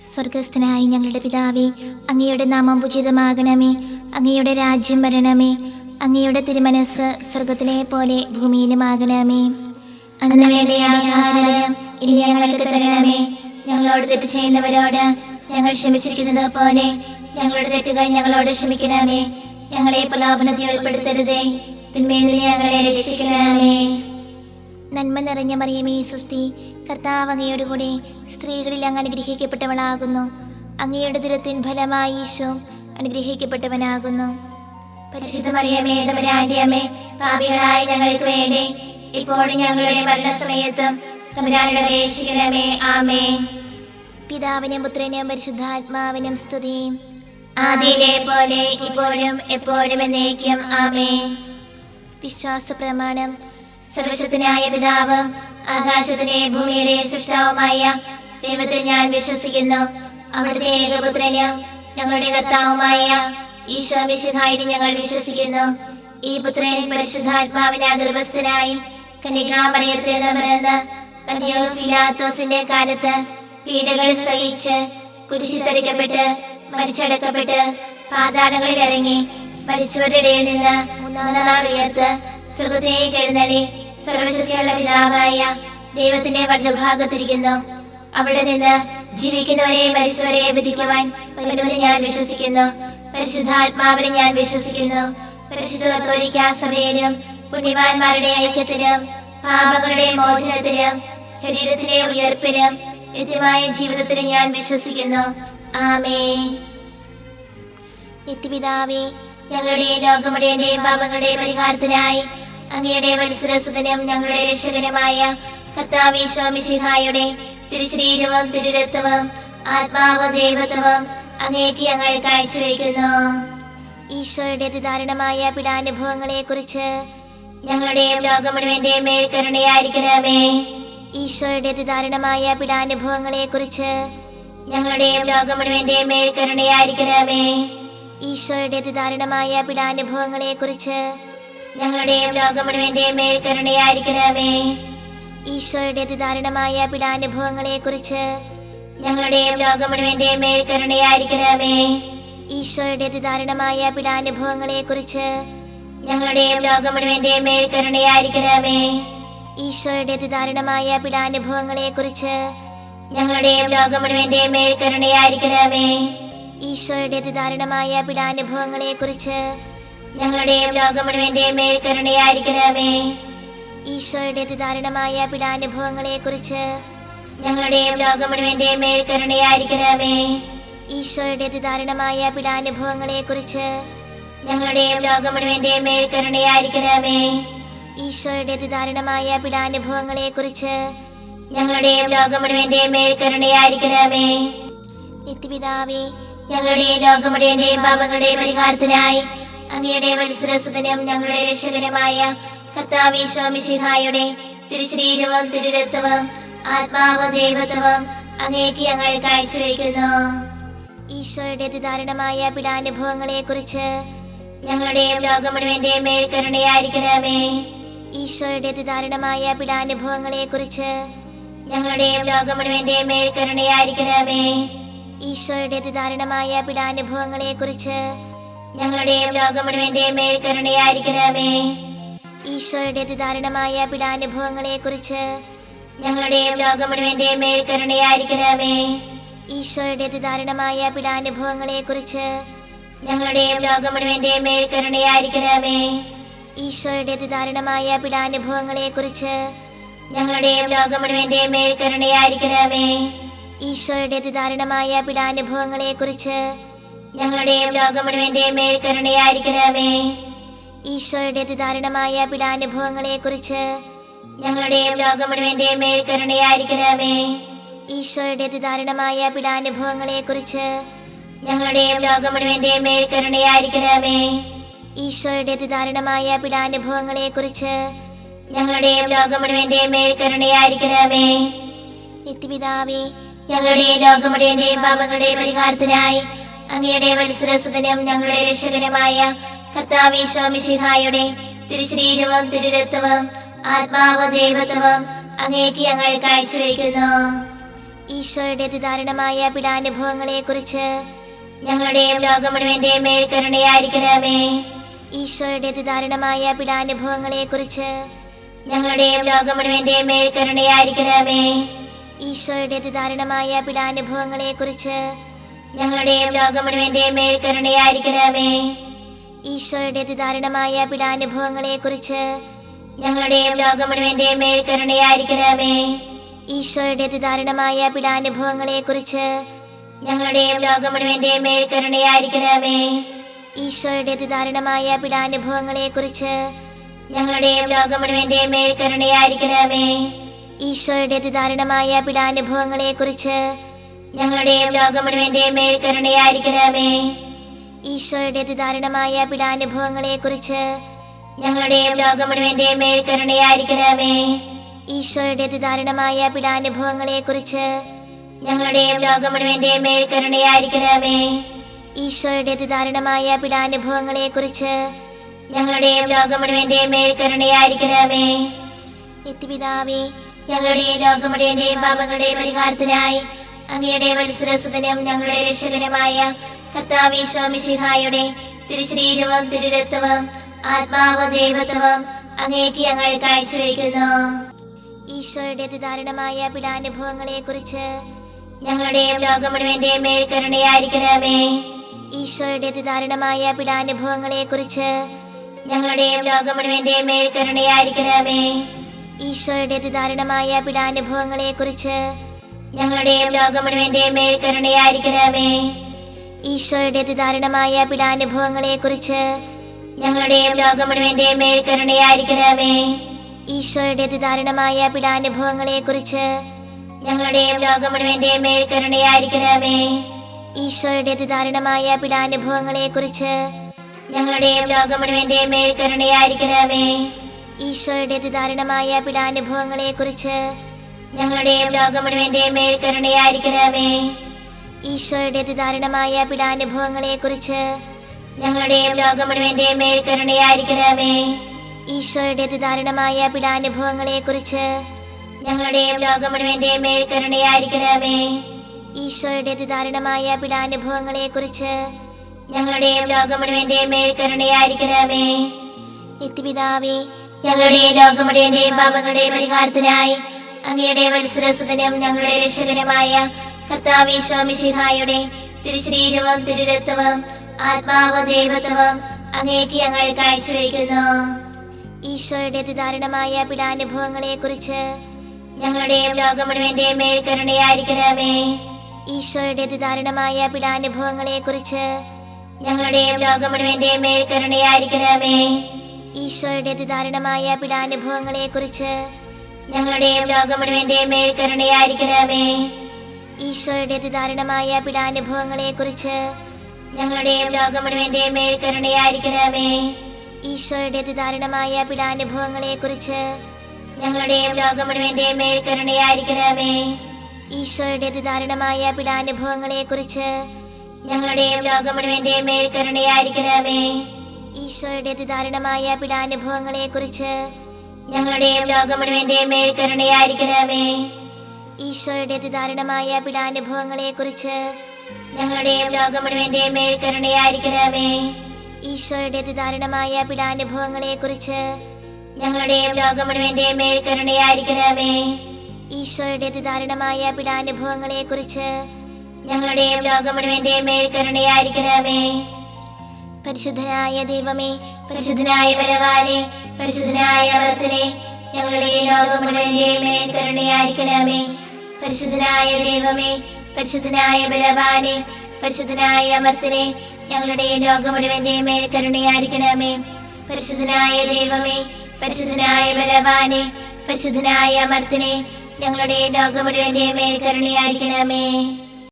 സ്വർഗസ്ഥനായ ഞങ്ങളുടെ പിതാവേ, അങ്ങയുടെ നാമം പൂജിതമാകണമേ. അങ്ങയുടെ രാജ്യം വരണമേ. അങ്ങയുടെ തിരുമനസ് സ്വർഗത്തിലെ പോലെ ഭൂമിയിലുമാകണമേ. അന്ന് വേണ്ട ആഹാരം ഇനി ഞങ്ങൾക്ക് തരണമേ. ഞങ്ങളോട് തെറ്റ് ചെയ്യുന്നവരോട് ഞങ്ങൾ ക്ഷമിച്ചിരിക്കുന്നത് പോലെ ഞങ്ങളുടെ തെറ്റുകൾ ഞങ്ങളോട് ക്ഷമിക്കണമേ. ഞങ്ങളെ പ്രലോഭനത്തിൽ ഉൾപ്പെടുത്തരുതേ, തിന്മയിൽ നിന്ന് ഞങ്ങളെ രക്ഷിക്കണമേ. നന്മ നിറഞ്ഞ മറിയമേ, സ്വസ്തി, കർത്താവ് അങ്ങയോട് കൂടെ സ്ത്രീകളിൽ അങ്ങ് അനുഗ്രഹിക്കപ്പെട്ടവളാകുന്നു. അങ്ങയുടെ ദുരത്തിൻ ഫലമായി ഈശോ അനുഗ്രഹിക്കപ്പെട്ടവനാകുന്നു. പരിശുദ്ധ മറിയമേ, തമ്പുരാന്റെ അമ്മേ, പാപികളായ ഞങ്ങൾക്ക് വേണ്ടി ഇപ്പോഴും ഞങ്ങളുടെ മരണസമയത്തും തമ്പുരാനോട് അപേക്ഷിക്കണമേ. ആമേൻ. പിതാവിനും പുത്രനും പരിശുദ്ധാത്മാവിനും സ്തുതി, ആദിയിലെ പോലെ ഇപ്പോഴും എപ്പോഴും എന്നേക്കും. ആമേൻ. വിശ്വാസ പ്രമാണം. സർവശക്തനായ പിതാവും ആകാശത്തിലെ ഭൂമിയുടെ സൃഷ്ടാവുമായ ദൈവത്തിൽ ഞാൻ വിശ്വസിക്കുന്നു. അവിടുത്തെ ഏകപുത്രനും ഞങ്ങളുടെ കർത്താവുമായ ഈശോ മിശിഹായിൽ ഞങ്ങൾ വിശ്വസിക്കുന്നു. ഈ പുത്രൻ പരിശുദ്ധാത്മാവിനാൽ ഗർഭസ്ഥനായി കന്യകാമറിയത്തിൽ നിന്ന് പിറന്ന് പന്തിയോസ് പിലാത്തോസിന്റെ കാലത്ത് പീഡകൾ സഹിച്ച് കുരിശിൽ തറയ്ക്കപ്പെട്ട് മരിച്ചടക്കപ്പെട്ട് പാതാളങ്ങളിൽ ഇറങ്ങി മരിച്ചവരുടെ ഇടയിൽ നിന്ന് മൂന്നാം നാൾ ഉയർത്ത് സ്വർഗ്ഗത്തിലേക്ക് എഴുന്നള്ളി സർവശക്തിയുള്ള പിതാവായ ദൈവത്തിന്റെ വലതുഭാഗത്തിരിക്കുന്നു. അവിടെ നിന്ന് ജീവിക്കുന്നവരെ മരിച്ചവരെ വിധിക്കുവാൻ വരുമെന്ന് ഞാൻ വിശ്വസിക്കുന്നു. പരിശുദ്ധാത്മാവിനെ ഞാൻ വിശ്വസിക്കുന്നു. പരിശുദ്ധ കത്തോലിക്കാ സഭയിലും പുണ്യവാന്മാരുടെ ഐക്യത്തിലും പാപങ്ങളുടെ മോചനത്തിലും ശരീരത്തിലെ ഉയർപ്പിലും നിത്യമായ ജീവിതത്തിലും ഞാൻ വിശ്വസിക്കുന്നു. ആമേൻ. നിത്യപിതാവേ, ഞങ്ങളുടെ ലോകമുടേന്റെയും പാപങ്ങളുടെ പരിഹാരത്തിനായി അങ്ങയുടെ വത്സരസുതനും ഞങ്ങളുടെ രക്ഷകനുമായ കർത്താവ് ഈശോ മിശിഹായുടെ തിരുശരീരവും തിരുരക്തവും ആത്മാവും ദൈവത്വവും അങ്ങേക്ക് ഞങ്ങൾ കാഴ്ചവെക്കുന്നു. ഈശോയുടെ അതിദാരുണമായ പീഡാനുഭവങ്ങളെ കുറിച്ച് ഞങ്ങളുടെയും ലോകം മുഴുവന്റെയും മേൽ കരുണയായിരിക്കണമേ. ഈശോയുടെ അതിദാരുണമായ പീഡാനുഭവങ്ങളെ കുറിച്ച് ഞങ്ങളുടെയും ലോകം മുഴുവന്റെയും മേൽ കരുണയായിരിക്കണമേ. ഈശോയുടെ അതിദാരുണമായ പീഡാനുഭവങ്ങളെ കുറിച്ച് ഞങ്ങളുടെയും ലോകം മുഴുവന്റെയും മേൽ കരുണയായിരിക്കണമേ. ഈശോയുടെ അതിദാരുണമായ പീഡാനുഭവങ്ങളെ കുറിച്ച് ഞങ്ങളുടെയും ലോകം മുഴുവന്റെയും മേൽ കരുണയായിരിക്കണമേ. ഈശോയുടെ അതിദാരുണമായ പീഡാനുഭവങ്ങളെ കുറിച്ച് ഞങ്ങളുടെയും ലോകം മുഴുവന്റെയും മേൽ കരുണയായിരിക്കണമേ. ഈശോയുടെ അതിദാരുണമായ പീഡാനുഭവങ്ങളെ കുറിച്ച് ഞങ്ങളുടെയും ലോകം മുഴുവന്റെയും മേൽ കരുണയായിരിക്കണമേ. ഈശോയുടെ അതിദാരുണമായ പീഡാനുഭവങ്ങളെ കുറിച്ച് ഞങ്ങളുടെയും ലോകം മുഴുവന്റെയും മേൽ കരുണയായിരിക്കണമേ. ഈശോയുടെ അതിദാരുണമായ പീഡാനുഭവങ്ങളെ കുറിച്ച് ഞങ്ങളുടെയും ലോകം മുഴുവന്റെയും മേൽ കരുണയായിരിക്കണമേ. ഈശോയുടെ അതിദാരുണമായ പീഡാനുഭവങ്ങളെ കുറിച്ച് ഞങ്ങളുടെയും ലോകം മുഴുവന്റെയും മേൽ കരുണയായിരിക്കണമേ. ഈശോയുടെ അതിദാരുണമായ പീഡാനുഭവങ്ങളെ കുറിച്ച് ഞങ്ങളുടെയും ലോകം മുഴുവന്റെയും മേൽ കരുണയായിരിക്കണമേ. നിത്യപിതാവേ, ഞങ്ങളുടെ ലോകം മുഴുവന്റെയും പാപങ്ങളുടെ പരിഹാരത്തിനായി അങ്ങയുടെ വത്സരസുതനും ഞങ്ങളുടെ രക്ഷകനുമായ കർത്താവ് ഈശോ മിശിഹായുടെ തിരുശരീരവും തിരുരക്തവും ആത്മാവും ദൈവത്വവും അങ്ങേക്ക് ഞങ്ങൾ കാഴ്ചവെക്കുന്നു. ഈശോയുടെ അതിദാരുണമായ പീഡാനുഭവങ്ങളെ കുറിച്ച് ഞങ്ങളുടെയും ലോകം മുഴുവന്റെയും മേൽ കരുണയായിരിക്കണമേ. ഈശോയുടെ അതിദാരുണമായ പീഡാനുഭവങ്ങളെ കുറിച്ച് ഞങ്ങളുടെയും ലോകം മുഴുവന്റെയും മേൽ കരുണയായിരിക്കണമേ. ഈശോയുടെ അതിദാരുണമായ പീഡാനുഭവങ്ങളെ കുറിച്ച് ഞങ്ങളുടെയും ലോകം മുഴുവന്റെയും മേൽ കരുണയായിരിക്കണമേ. ഈശോയുടെ അതിദാരുണമായ പീഡാനുഭവങ്ങളെ കുറിച്ച് ഞങ്ങളുടെയും ലോകം മുഴുവന്റെയും മേൽ കരുണയായിരിക്കണമേ. ഈശോയുടെ അതിദാരുണമായ പീഡാനുഭവങ്ങളെ കുറിച്ച് ഞങ്ങളുടെയും ലോകം മുഴുവന്റെയും മേൽ കരുണയായിരിക്കണമേ. ഈശോയുടെ അതിദാരുണമായ പീഡാനുഭവങ്ങളെ കുറിച്ച് ഞങ്ങളുടെയും ലോകം മുഴുവന്റെയും മേൽ കരുണയായിരിക്കണമേ. ഈശോയുടെ അതിദാരുണമായ പീഡാനുഭവങ്ങളെ കുറിച്ച് ഞങ്ങളുടെയും ലോകം മുഴുവന്റെയും മേൽ കരുണയായിരിക്കണമേ. ഈശോയുടെ അതിദാരുണമായ പീഡാനുഭവങ്ങളെ കുറിച്ച് ഞങ്ങളുടെയും ലോകം മുഴുവന്റെയും മേൽ കരുണയായിരിക്കണമേ. ഈശോയുടെ അതിദാരുണമായ പീഡാനുഭവങ്ങളെ കുറിച്ച് ഞങ്ങളുടെയും ലോകം മുഴുവന്റെയും മേൽ കരുണയായിരിക്കണമേ. ഈശോയുടെ അതിദാരുണമായ പീഡാനുഭവങ്ങളെ കുറിച്ച് ഞങ്ങളുടെയും ലോകം മുഴുവന്റെയും മേൽ കരുണയായിരിക്കണമേ. നിത്യപിതാവേ, ഞങ്ങളുടെ ലോകം മുഴുവന്റെയും പാപങ്ങളുടെ പരിഹാരത്തിനായി അങ്ങയുടെ വത്സരസുതനും ഞങ്ങളുടെ രക്ഷകനുമായ കർത്താവ് ഈശോ മിശിഹായുടെ തിരുശരീരവും തിരുരക്തവും ആത്മാവും ദൈവത്വവും അങ്ങേക്ക് ഞങ്ങൾ കാഴ്ചവെക്കുന്നു. ഈശോയുടെ അതിദാരുണമായ പീഡാനുഭവങ്ങളെക്കുറിച്ച് ഞങ്ങളുടെയും ലോകം മുഴുവന്റെയും മേൽ കരുണയായിരിക്കണമേ. ഈശോയുടെ അതിദാരുണമായ പീഡാനുഭവങ്ങളെക്കുറിച്ച് ഞങ്ങളുടെയും ലോകം മുഴുവന്റെയും മേൽ കരുണയായിരിക്കണമേ. ഈശോയുടെ അതിദാരുണമായ പീഡാനുഭവങ്ങളെക്കുറിച്ച് ഞങ്ങളുടെയും ലോകം മുഴുവന്റെയും മേൽ കരുണയായിരിക്കണമേ. ഈശോയുടെ അതിദാരുണമായ പീഡാനുഭവങ്ങളെക്കുറിച്ച് ഞങ്ങളുടെയും ലോകം മുഴുവന്റെയും മേൽ കരുണയായിരിക്കണമേ. ഈശോയുടെ അതിദാരുണമായ പീഡാനുഭവങ്ങളെക്കുറിച്ച് ഞങ്ങളുടെയും ലോകം മുഴുവന്റെയും മേൽ കരുണയായിരിക്കണമേ. ഈശോയുടെ അതിദാരുണമായ പീഡാനുഭവങ്ങളെക്കുറിച്ച് ഞങ്ങളുടെയും ലോകം മുഴുവന്റെയും മേൽ കരുണയായിരിക്കണമേ. ഈശോയുടെ അതിദാരുണമായ പീഡാനുഭവങ്ങളെക്കുറിച്ച് ഞങ്ങളുടെയും ലോകം മുഴുവന്റെയും മേൽ കരുണയായിരിക്കണമേ. ഈശോയുടെ അതിദാരുണമായ പീഡാനുഭവങ്ങളെക്കുറിച്ച് ഞങ്ങളുടെയും ലോകം മുഴുവന്റെയും മേൽ കരുണയായിരിക്കണമേ. ഈശോയുടെ അതിദാരുണമായ പീഡാനുഭവങ്ങളെക്കുറിച്ച് ഞങ്ങളുടെയും ലോകം മുഴുവന്റെയും മേൽ കരുണയായിരിക്കണമേ. ഈശോയുടെ അതിദാരുണമായ പീഡാനുഭവങ്ങളെക്കുറിച്ച് ഞങ്ങളുടെയും ലോകം മുഴുവന്റെയും മേൽ കരുണയായിരിക്കണമേ. നിത്യപിതാവേ, ഞങ്ങളുടെ ലോകം മുഴുവന്റെയും പാപങ്ങളുടെ പരിഹാരത്തിനായി അങ്ങയുടെ വത്സരസുതനും ഞങ്ങളുടെ രക്ഷകനുമായ കർത്താവ് ഈശോ മിശിഹായുടെ തിരുശരീരവും തിരുരക്തവും ആത്മാവും ദൈവത്വവും അങ്ങേക്ക് ഞങ്ങൾ കാഴ്ചവെക്കുന്നു. ഈശോയുടെ അതിദാരുണമായ പീഡാനുഭവങ്ങളെക്കുറിച്ച് ഞങ്ങളുടെയും ലോകം മുഴുവന്റെയും മേൽ കരുണയായിരിക്കണമേ. ഈശോയുടെ അതിദാരുണമായ പീഡാനുഭവങ്ങളെക്കുറിച്ച് ഞങ്ങളുടെയും ലോകം മുഴുവന്റെയും മേൽ കരുണയായിരിക്കണമേ. ഈശോയുടെ അതിദാരുണമായ പീഡാനുഭവങ്ങളെക്കുറിച്ച് ഞങ്ങളുടെയും ലോകം മുഴുവന്റെയും മേൽ കരുണയായിരിക്കണമേ. ഈശോയുടെ അതിദാരുണമായ പീഡാനുഭവങ്ങളെക്കുറിച്ച് ഞങ്ങളുടെയും ലോകം മുഴുവന്റെയും മേൽ കരുണയായിരിക്കണമേ. ഈശോയുടെ അതിദാരുണമായ പീഡാനുഭവങ്ങളെക്കുറിച്ച് ഞങ്ങളുടെയും ലോകം മുഴുവന്റെയും മേൽ കരുണയായിരിക്കണമേ. ഈശോയുടെ അതിദാരുണമായ പീഡാനുഭവങ്ങളെക്കുറിച്ച് ഞങ്ങളുടെയും ലോകം മുഴുവന്റെയും മേൽ കരുണയായിരിക്കണമേ. ഈശോയുടെ അതിദാരുണമായ പീഡാനുഭവങ്ങളെക്കുറിച്ച് ഞങ്ങളുടെയും ലോകം മുഴുവന്റെയും മേൽ കരുണയായിരിക്കണമേ. ഈശോയുടെ അതിദാരുണമായ പീഡാനുഭവങ്ങളെക്കുറിച്ച് ഞങ്ങളുടെയും ലോകം മുഴുവന്റെയും മേൽ കരുണയായിരിക്കണമേ. ഈശോയുടെ അതിദാരുണമായ പീഡാനുഭവങ്ങളെക്കുറിച്ച് ഞങ്ങളുടെയും ലോകം മുഴുവന്റെയും മേൽ കരുണയായിരിക്കണമേ. ഈശോയുടെ അതിദാരുണമായ പീഡാനുഭവങ്ങളെക്കുറിച്ച് ഞങ്ങളുടെയും ലോകം മുഴുവന്റെയും മേൽ കരുണയായിരിക്കണമേ. നിത്യപിതാവേ, ഞങ്ങളുടെ ലോകം മുഴുവന്റെയും പാപങ്ങളുടെ പരിഹാരത്തിനായി അങ്ങയുടെ വത്സരസുതനും ഞങ്ങളുടെ രക്ഷകനുമായ കർത്താവ് ഈശോ മിശിഹായുടെ തിരുശരീരവും തിരുരക്തവും ആത്മാവും ദൈവത്വവും അങ്ങേക്ക് ഞങ്ങൾ കാഴ്ചവെക്കുന്നു. ഈശോയുടെ അതിദാരുണമായ പീഡാനുഭവങ്ങളെക്കുറിച്ച് ഞങ്ങളുടെയും ലോകം മുഴുവന്റെയും മേൽ കരുണയായിരിക്കണമേ. ഈശോയുടെ അതിദാരുണമായ പീഡാനുഭവങ്ങളെക്കുറിച്ച് ഞങ്ങളുടെയും ലോകം മുഴുവന്റെയും മേൽ കരുണയായിരിക്കണമേ. ഈശോയുടെ അതിദാരുണമായ പീഡാനുഭവങ്ങളെക്കുറിച്ച് ഞങ്ങളുടെയും ലോകം മുഴുവന്റെയും മേൽ കരുണയായിരിക്കണമേ. ഈശോയുടെ അതിദാരുണമായ പീഡാനുഭവങ്ങളെക്കുറിച്ച് ഞങ്ങളുടെയും ലോകം മുഴുവന്റെയും മേൽ കരുണയായിരിക്കണമേ. ഈശോയുടെ അതിദാരുണമായ പീഡാനുഭവങ്ങളെക്കുറിച്ച് ഞങ്ങളുടെയും ലോകം മുഴുവന്റെയും മേൽ കരുണയായിരിക്കണമേ. ഈശോയുടെ അതിദാരുണമായ പീഡാനുഭവങ്ങളെക്കുറിച്ച് ഞങ്ങളുടെയും ലോകം മുഴുവന്റെയും മേൽ കരുണയായിരിക്കണമേ. ഈശോയുടെ അതിദാരുണമായ പീഡാനുഭവങ്ങളെക്കുറിച്ച് ഞങ്ങളുടെയും ലോകം മുഴുവന്റെയും മേൽ കരുണയായിരിക്കണമേ. ഈശോയുടെ അതിദാരുണമായ പീഡാനുഭവങ്ങളെക്കുറിച്ച് ഞങ്ങളുടെയും ലോകം മുഴുവന്റെയും മേൽ കരുണയായിരിക്കണമേ. ഈശോയുടെ അതിദാരുണമായ പീഡാനുഭവങ്ങളെക്കുറിച്ച് ഞങ്ങളുടെയും ലോകം മുഴുവന്റെയും മേൽ കരുണയായിരിക്കണമേ. ഈശോയുടെ അതിദാരുണമായ പീഡാനുഭവങ്ങളെക്കുറിച്ച് ഞങ്ങളുടെയും ലോകം മുഴുവന്റെയും മേൽ കരുണയായിരിക്കണമേ. പരിശുദ്ധനായ ദൈവമേ, പരിശുദ്ധനായ ബലവാനേ, പരിശുദ്ധനായ അമർത്തനേ, ഞങ്ങളുടെ ലോകം മുഴുവന്റെയും മേൽ കരുണയായിരിക്കണമേ. പരിശുദ്ധനായ ദൈവമേ, പരിശുദ്ധനായ ബലവാനേ, പരിശുദ്ധനായ അമർത്തനേ, ഞങ്ങളുടെ ലോകം മുഴുവന്റെയും മേൽ കരുണയായിരിക്കണമേ. പരിശുദ്ധനായ ദൈവമേ, പരിശുദ്ധനായ ബലവാനേ, പരിശുദ്ധനായ അമർത്തനേ, ഞങ്ങളുടെ ലോകം മുഴുവന്റെയും മേൽ കരുണയായിരിക്കണമേ.